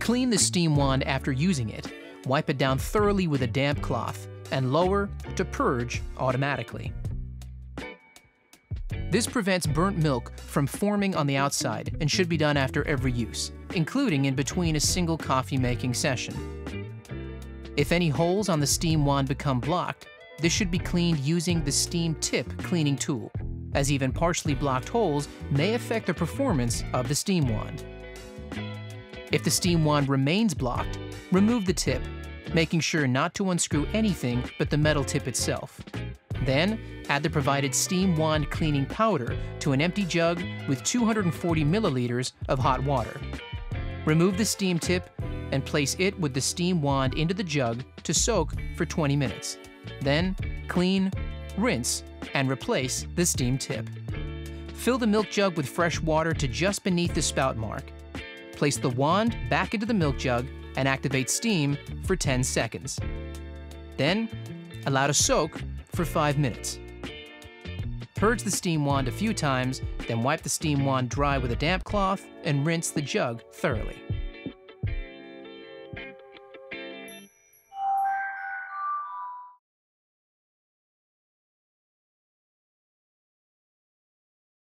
Clean the steam wand after using it. Wipe it down thoroughly with a damp cloth and lower to purge automatically. This prevents burnt milk from forming on the outside and should be done after every use, including in between a single coffee-making session. If any holes on the steam wand become blocked, this should be cleaned using the steam tip cleaning tool, as even partially blocked holes may affect the performance of the steam wand. If the steam wand remains blocked, remove the tip, making sure not to unscrew anything but the metal tip itself. Then, add the provided steam wand cleaning powder to an empty jug with 240 milliliters of hot water. Remove the steam tip and place it with the steam wand into the jug to soak for 20 minutes. Then, clean, rinse, and replace the steam tip. Fill the milk jug with fresh water to just beneath the spout mark. Place the wand back into the milk jug and activate steam for 10 seconds. Then, allow to soak for 5 minutes. Purge the steam wand a few times, then wipe the steam wand dry with a damp cloth and rinse the jug thoroughly.